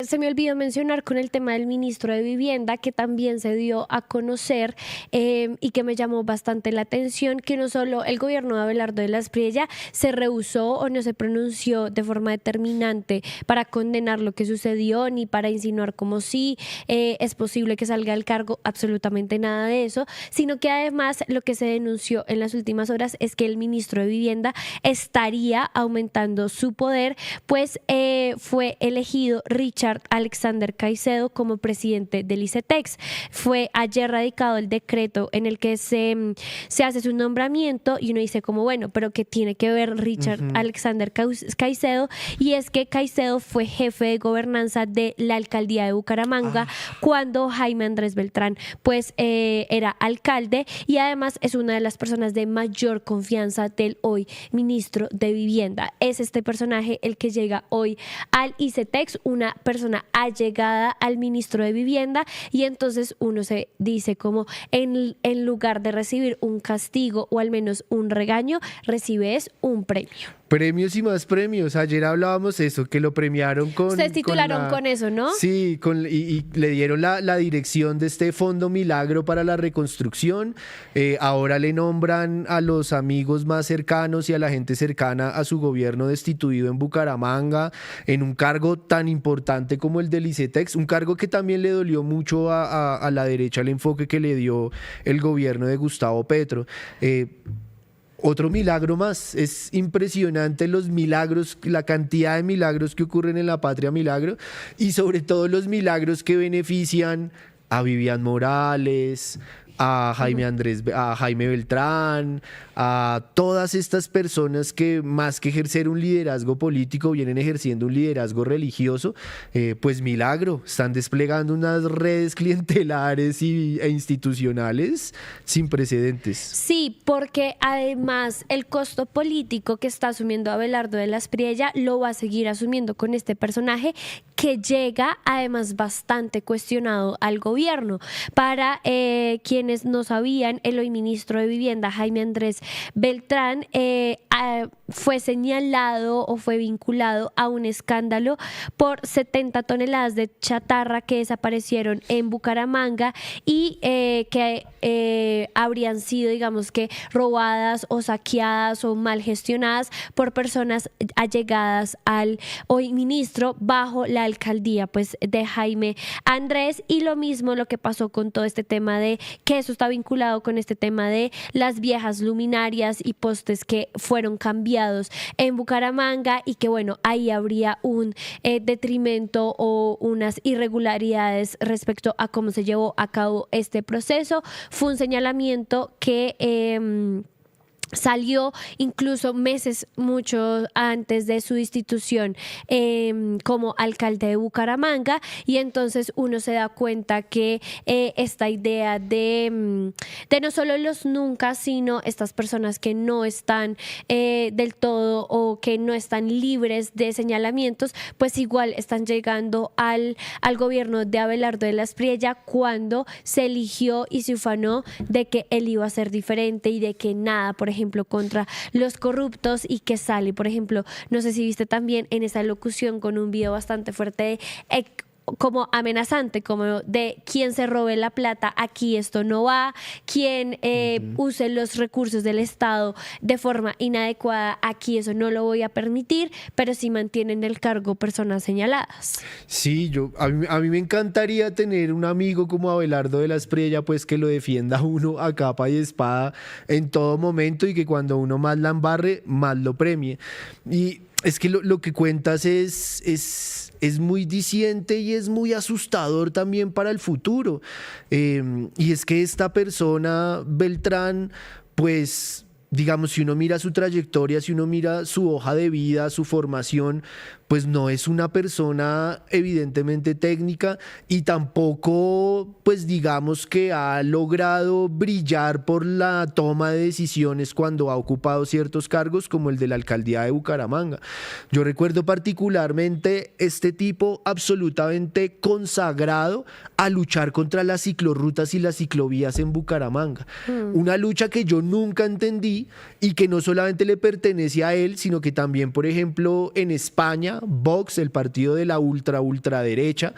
Se me olvidó mencionar con el tema del ministro de Vivienda, que también se dio a conocer y que me llamó bastante la atención, que no solo el gobierno de Abelardo de la Espriella se rehusó o no se pronunció de forma determinante para condenar lo que sucedió, ni para insinuar como si es posible que salga del cargo, absolutamente nada de eso, sino que además lo que se denunció en las últimas horas es que el ministro de Vivienda estaría aumentando su poder, pues fue elegido Richard Alexander Caicedo como presidente del ICETEX. Fue ayer radicado el decreto en el que se hace su nombramiento y uno dice como, bueno, pero ¿qué tiene que ver Richard Alexander Caicedo? Y es que Caicedo fue jefe de gobernanza de la alcaldía de Bucaramanga cuando Jaime Andrés Beltrán pues era alcalde, y además es una de las personas de mayor confianza del hoy ministro de Vivienda. Es este personaje el que llega hoy al ICETEX, una persona allegada al ministro de Vivienda, y entonces uno se dice como en lugar de recibir un castigo o al menos un regaño, recibe es un premio. Premios y más premios. Ayer hablábamos eso, que lo premiaron con... Ustedes titularon con eso, ¿no? Sí, y le dieron la dirección de este Fondo Milagro para la reconstrucción. Ahora le nombran a los amigos más cercanos y a la gente cercana a su gobierno destituido en Bucaramanga, en un cargo tan importante como el del ICETEX, un cargo que también le dolió mucho a la derecha el enfoque que le dio el gobierno de Gustavo Petro. Otro milagro más. Es impresionante los milagros, la cantidad de milagros que ocurren en la Patria Milagro, y sobre todo los milagros que benefician a Vivian Morales, a Jaime Beltrán, a todas estas personas que más que ejercer un liderazgo político vienen ejerciendo un liderazgo religioso. Pues milagro, están desplegando unas redes clientelares e institucionales sin precedentes. Sí, porque además el costo político que está asumiendo Abelardo de la Espriella lo va a seguir asumiendo con este personaje que llega además bastante cuestionado al gobierno. Para quienes no sabían, el hoy ministro de Vivienda, Jaime Andrés Beltrán, fue señalado o fue vinculado a un escándalo por 70 toneladas de chatarra que desaparecieron en Bucaramanga y que habrían sido, digamos que, robadas o saqueadas o mal gestionadas por personas allegadas al hoy ministro bajo la alcaldía pues de Jaime Andrés. Y lo mismo lo que pasó con todo este tema de que eso está vinculado con este tema de las viejas luminarias y postes que fueron cambiados en Bucaramanga, y que bueno, ahí habría un detrimento o unas irregularidades respecto a cómo se llevó a cabo este proceso. Fue un señalamiento que salió incluso meses mucho antes de su destitución como alcalde de Bucaramanga, y entonces uno se da cuenta que esta idea de no solo los nunca, sino estas personas que no están del todo o que no están libres de señalamientos, pues igual están llegando al gobierno de Abelardo de la Espriella cuando se eligió y se ufanó de que él iba a ser diferente y de que nada, por ejemplo, contra los corruptos, y que sale, por ejemplo, no sé si viste también en esa locución con un video bastante fuerte como amenazante, como de quien se robe la plata, aquí esto no va, quien use los recursos del Estado de forma inadecuada, aquí eso no lo voy a permitir, pero sí mantienen el cargo personas señaladas. Sí, a mí me encantaría tener un amigo como Abelardo de la Espriella, pues que lo defienda a uno a capa y espada en todo momento, y que cuando uno más la embarre, más lo premie. Y es que lo que cuentas es muy diciente y es muy asustador también para el futuro. Y es que esta persona, Beltrán, pues, digamos, si uno mira su trayectoria, si uno mira su hoja de vida, su formación, pues no es una persona evidentemente técnica, y tampoco, pues digamos que ha logrado brillar por la toma de decisiones cuando ha ocupado ciertos cargos como el de la alcaldía de Bucaramanga. Yo recuerdo particularmente este tipo absolutamente consagrado a luchar contra las ciclorrutas y las ciclovías en Bucaramanga. Una lucha que yo nunca entendí y que no solamente le pertenece a él, sino que también, por ejemplo, en España Vox, el partido de la ultraderecha,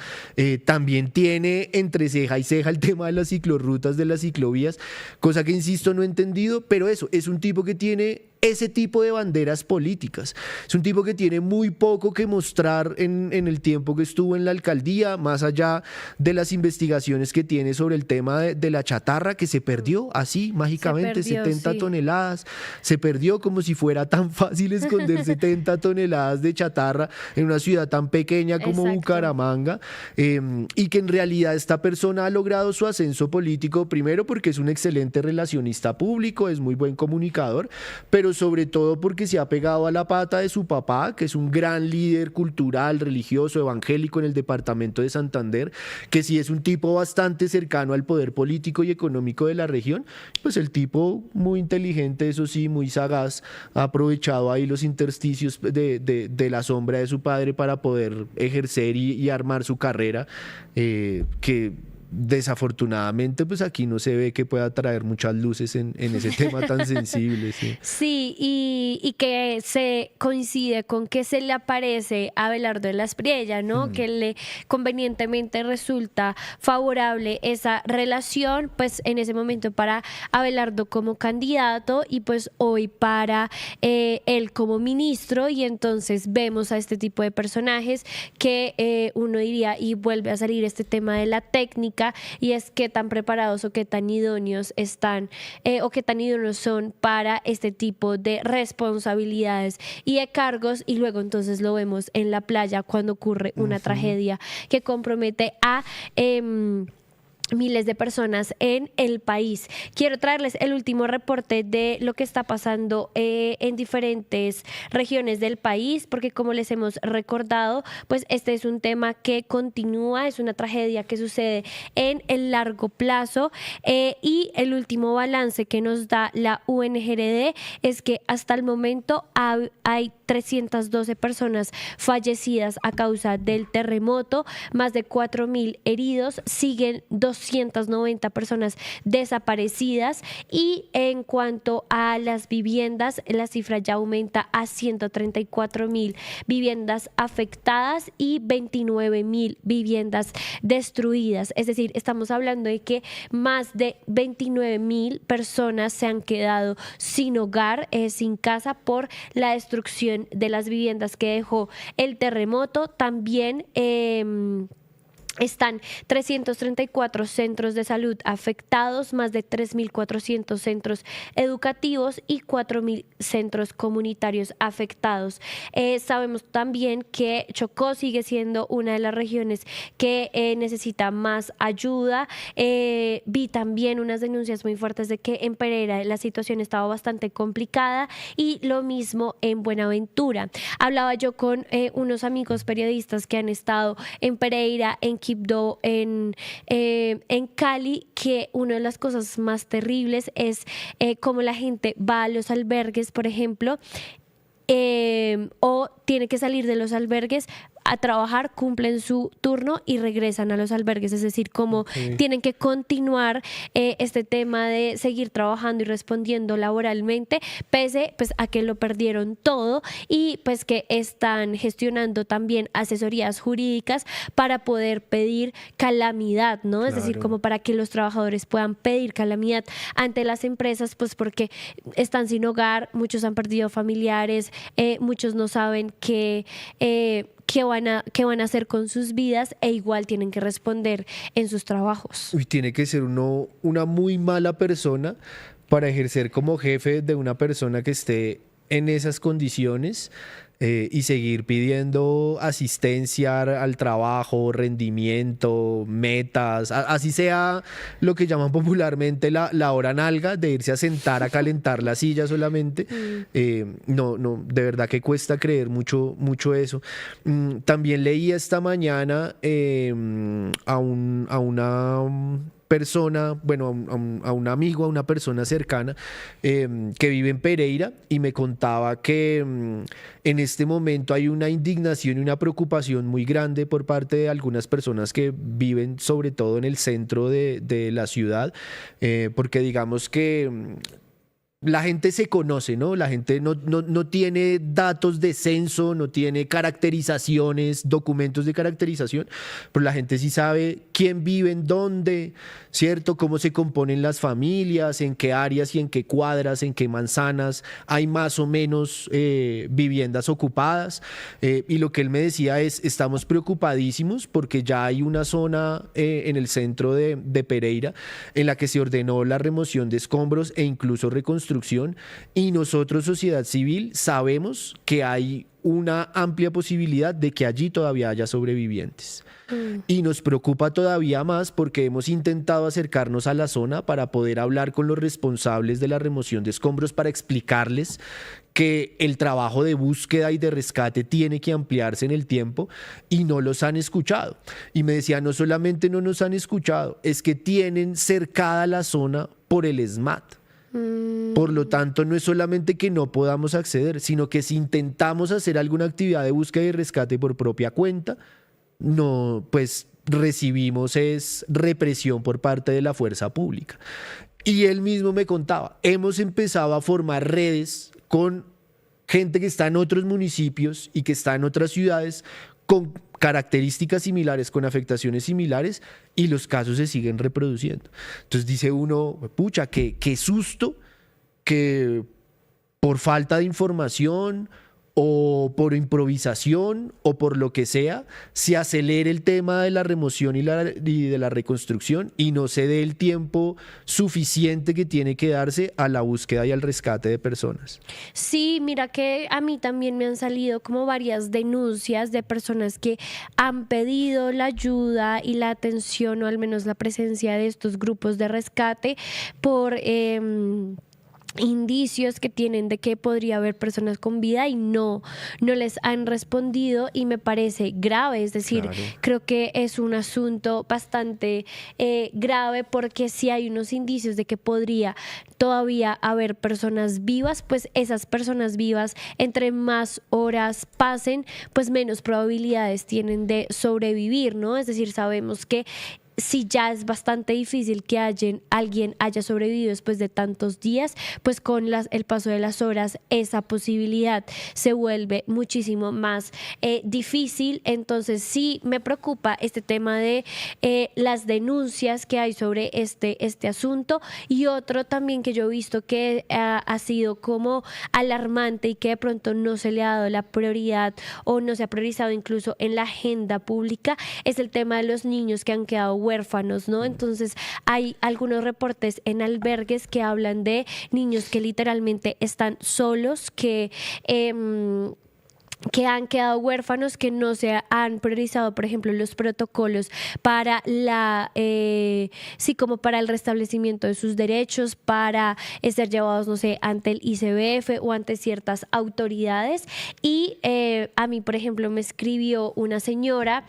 también tiene entre ceja y ceja el tema de las ciclorrutas, de las ciclovías, cosa que, insisto, no he entendido, pero eso, es un tipo que tiene ese tipo de banderas políticas. Es un tipo que tiene muy poco que mostrar en el tiempo que estuvo en la alcaldía, más allá de las investigaciones que tiene sobre el tema de la chatarra, que se perdió así mágicamente, 70 toneladas. Se perdió como si fuera tan fácil esconder 70 toneladas de chatarra en una ciudad tan pequeña como Bucaramanga, y que en realidad esta persona ha logrado su ascenso político, primero porque es un excelente relacionista público, es muy buen comunicador, pero sobre todo porque se ha pegado a la pata de su papá, que es un gran líder cultural, religioso, evangélico en el departamento de Santander, que sí es un tipo bastante cercano al poder político y económico de la región. Pues el tipo muy inteligente, eso sí, muy sagaz, ha aprovechado ahí los intersticios de la sombra de su padre para poder ejercer y armar su carrera, que desafortunadamente pues aquí no se ve que pueda traer muchas luces en ese tema tan sensible. Sí, sí, y que se coincide con que se le aparece a Abelardo de la Espriella, ¿no? Que le convenientemente resulta favorable esa relación, pues en ese momento para Abelardo como candidato y pues hoy para él como ministro, y entonces vemos a este tipo de personajes que uno diría, y vuelve a salir este tema de la técnica, y es qué tan preparados o qué tan idóneos están o qué tan idóneos son para este tipo de responsabilidades y de cargos, y luego entonces lo vemos en la playa cuando ocurre una tragedia que compromete a miles de personas en el país. Quiero traerles el último reporte de lo que está pasando en diferentes regiones del país, porque como les hemos recordado, pues este es un tema que continúa, es una tragedia que sucede en el largo plazo, y el último balance que nos da la UNGRD es que hasta el momento hay 312 personas fallecidas a causa del terremoto, más de 4.000 heridos, siguen 290 personas desaparecidas, y en cuanto a las viviendas, la cifra ya aumenta a 134.000 viviendas afectadas y 29.000 viviendas destruidas. Es decir, estamos hablando de que más de 29.000 personas se han quedado sin hogar, sin casa, por la destrucción de las viviendas que dejó el terremoto. También están 334 centros de salud afectados, más de 3.400 centros educativos y 4.000 centros comunitarios afectados. Sabemos también que Chocó sigue siendo una de las regiones que necesita más ayuda. Vi también unas denuncias muy fuertes de que en Pereira la situación estaba bastante complicada, y lo mismo en Buenaventura. Hablaba yo con unos amigos periodistas que han estado en Pereira, en Quibdó, en Cali, que una de las cosas más terribles es cómo la gente va a los albergues, por ejemplo, o tiene que salir de los albergues a trabajar, cumplen su turno y regresan a los albergues, es decir, como tienen que continuar este tema de seguir trabajando y respondiendo laboralmente, pese pues a que lo perdieron todo, y pues que están gestionando también asesorías jurídicas para poder pedir calamidad, ¿no? Es decir, como para que los trabajadores puedan pedir calamidad ante las empresas, pues porque están sin hogar, muchos han perdido familiares, muchos no saben qué van a hacer con sus vidas, e igual tienen que responder en sus trabajos. Uy, tiene que ser uno una muy mala persona para ejercer como jefe de una persona que esté en esas condiciones, y seguir pidiendo asistencia al trabajo, rendimiento, metas, así sea lo que llaman popularmente la hora nalga, de irse a sentar a calentar la silla solamente. No, de verdad que cuesta creer mucho eso. También leí esta mañana a una persona, bueno, a un amigo, a una persona cercana que vive en Pereira, y me contaba que en este momento hay una indignación y una preocupación muy grande por parte de algunas personas que viven sobre todo en el centro de la ciudad, porque digamos que la gente se conoce, ¿no? La gente no tiene datos de censo, no tiene caracterizaciones, documentos de caracterización, pero la gente sí sabe quién vive en dónde, ¿cierto? Cómo se componen las familias, en qué áreas y en qué cuadras, en qué manzanas hay más o menos viviendas ocupadas. Y lo que él me decía es, estamos preocupadísimos porque ya hay una zona en el centro de Pereira en la que se ordenó la remoción de escombros e incluso reconstrucción, y nosotros, sociedad civil, sabemos que hay una amplia posibilidad de que allí todavía haya sobrevivientes. Y nos preocupa todavía más porque hemos intentado acercarnos a la zona para poder hablar con los responsables de la remoción de escombros para explicarles que el trabajo de búsqueda y de rescate tiene que ampliarse en el tiempo, y no los han escuchado. Y me decía, no solamente no nos han escuchado, es que tienen cercada la zona por el SMAT. Por lo tanto, no es solamente que no podamos acceder, sino que si intentamos hacer alguna actividad de búsqueda y rescate por propia cuenta, no, pues recibimos es represión por parte de la fuerza pública. Y él mismo me contaba, hemos empezado a formar redes con gente que está en otros municipios y que está en otras ciudades con características similares, con afectaciones similares, y los casos se siguen reproduciendo. Entonces dice uno, pucha, qué susto que por falta de información o por improvisación o por lo que sea, se acelere el tema de la remoción y de la reconstrucción y no se dé el tiempo suficiente que tiene que darse a la búsqueda y al rescate de personas. Sí, mira que a mí también me han salido como varias denuncias de personas que han pedido la ayuda y la atención, o al menos la presencia de estos grupos de rescate por indicios que tienen de que podría haber personas con vida, y no les han respondido, y me parece grave. Es decir, Claro. creo que es un asunto bastante grave, porque si hay unos indicios de que podría todavía haber personas vivas, pues esas personas vivas, entre más horas pasen, pues menos probabilidades tienen de sobrevivir, ¿no? Es decir, sabemos que si ya es bastante difícil que alguien haya sobrevivido después de tantos días, pues con el paso de las horas esa posibilidad se vuelve muchísimo más difícil. Entonces sí me preocupa este tema de las denuncias que hay sobre este asunto. Y otro también que yo he visto que ha sido como alarmante y que de pronto no se le ha dado la prioridad o no se ha priorizado incluso en la agenda pública, es el tema de los niños que han quedado huérfanos, ¿no? Entonces hay algunos reportes en albergues que hablan de niños que literalmente están solos, que han quedado huérfanos, que no se han priorizado, por ejemplo, los protocolos para como para el restablecimiento de sus derechos, para ser llevados, no sé, ante el ICBF o ante ciertas autoridades. Y a mí, por ejemplo, me escribió una señora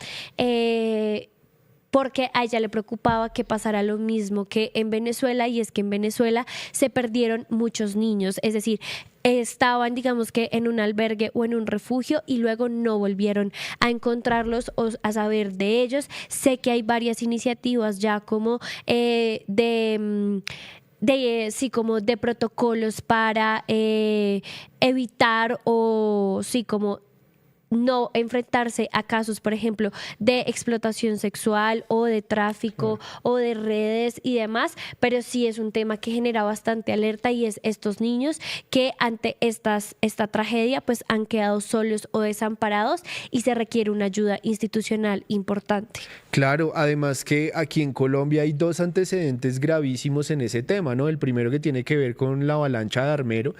porque a ella le preocupaba que pasara lo mismo que en Venezuela, y es que en Venezuela se perdieron muchos niños. Es decir, estaban, digamos que en un albergue o en un refugio, y luego no volvieron a encontrarlos o a saber de ellos. Sé que hay varias iniciativas ya como como de protocolos para evitar o como no enfrentarse a casos, por ejemplo, de explotación sexual o de tráfico o de redes y demás, pero sí es un tema que genera bastante alerta, y es estos niños que ante esta tragedia pues han quedado solos o desamparados, y se requiere una ayuda institucional importante. Claro, además que aquí en Colombia hay dos antecedentes gravísimos en ese tema, ¿no? El primero, que tiene que ver con la avalancha de Armero,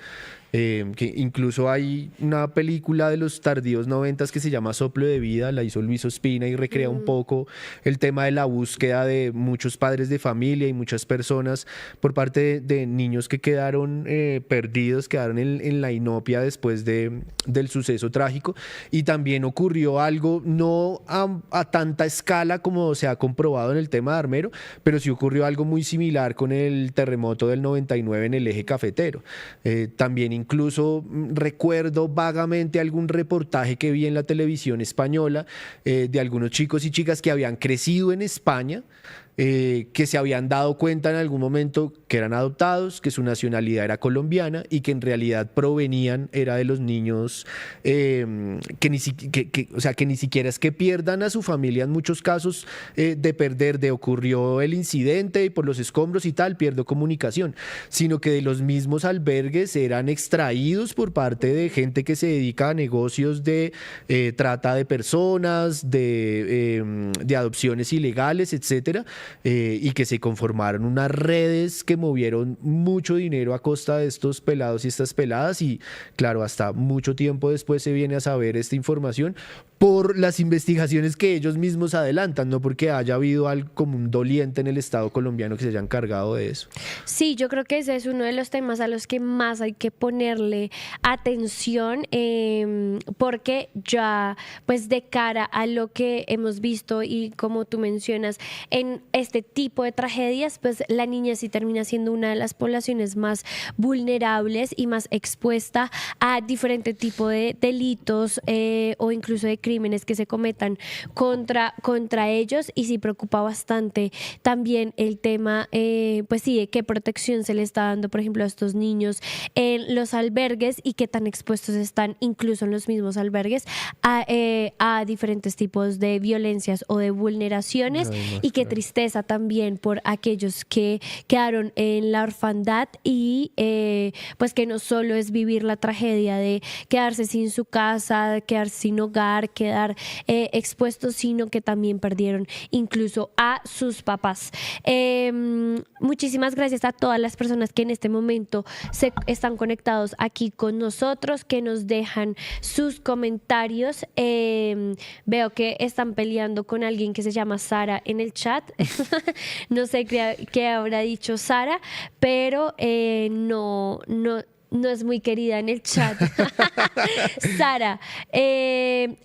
que incluso hay una película de los tardíos 90 que se llama Soplo de Vida, la hizo Luis Ospina y recrea un poco el tema de la búsqueda de muchos padres de familia y muchas personas por parte de niños que quedaron perdidos, quedaron en la inopia después del suceso trágico. Y también ocurrió algo, no a tanta escala como se ha comprobado en el tema de Armero, pero sí ocurrió algo muy similar con el terremoto del 99 en el eje cafetero. También incluso recuerdo vagamente algún reportaje que vi en la televisión española de algunos chicos y chicas que habían crecido en España, que se habían dado cuenta en algún momento que eran adoptados, que su nacionalidad era colombiana y que en realidad provenían, era de los niños que ni siquiera es que pierdan a su familia en muchos casos de ocurrió el incidente y por los escombros y tal, pierdo comunicación, sino que de los mismos albergues eran extraídos por parte de gente que se dedica a negocios de trata de personas, de adopciones ilegales, etcétera, y que se conformaron unas redes que movieron mucho dinero a costa de estos pelados y estas peladas, y claro, hasta mucho tiempo después se viene a saber esta información por las investigaciones que ellos mismos adelantan, no porque haya habido como un doliente en el Estado colombiano que se haya encargado de eso. Sí, yo creo que ese es uno de los temas a los que más hay que ponerle atención, porque ya pues de cara a lo que hemos visto y como tú mencionas en este tipo de tragedias, pues la niña sí termina siendo una de las poblaciones más vulnerables y más expuesta a diferente tipo de delitos o incluso de crímenes que se cometan contra ellos, y sí preocupa bastante también el tema pues sí, de qué protección se le está dando, por ejemplo, a estos niños en los albergues y qué tan expuestos están incluso en los mismos albergues a diferentes tipos de violencias o de vulneraciones. Y qué tristeza también por aquellos que quedaron en la orfandad y pues que no solo es vivir la tragedia de quedarse sin su casa, quedarse sin hogar, quedar expuestos, sino que también perdieron incluso a sus papás. Muchísimas gracias a todas las personas que en este momento se están conectados aquí con nosotros, que nos dejan sus comentarios. Veo que están peleando con alguien que se llama Sara en el chat. No sé qué habrá dicho Sara, pero no es muy querida en el chat. Sara,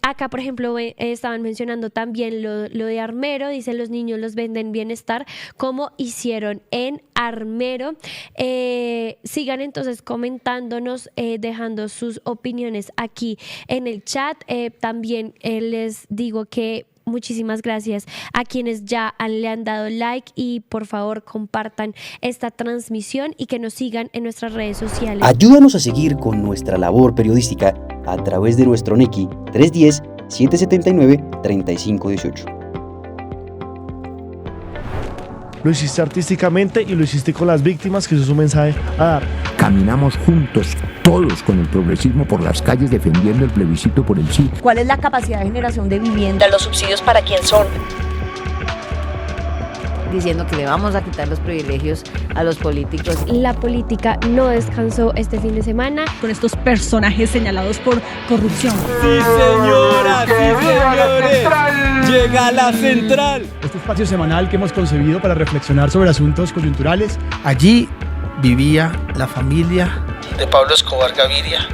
acá por ejemplo estaban mencionando también lo de Armero, dice los niños los venden bienestar como hicieron en Armero. Sigan entonces comentándonos, dejando sus opiniones aquí en el chat. También les digo que muchísimas gracias a quienes ya le han dado like, y por favor compartan esta transmisión y que nos sigan en nuestras redes sociales. Ayúdanos a seguir con nuestra labor periodística a través de nuestro NECI 310-779-3518. Lo hiciste artísticamente y lo hiciste con las víctimas, que eso es un mensaje a dar. Caminamos juntos, todos con el progresismo por las calles defendiendo el plebiscito por el sí. ¿Cuál es la capacidad de generación de vivienda? ¿Los subsidios para quién son? Diciendo que le vamos a quitar los privilegios a los políticos. La política no descansó este fin de semana con estos personajes señalados por corrupción. Sí, señora, sí, señores. Llega la central. Este espacio semanal que hemos concebido para reflexionar sobre asuntos coyunturales. Allí vivía la familia de Pablo Escobar Gaviria.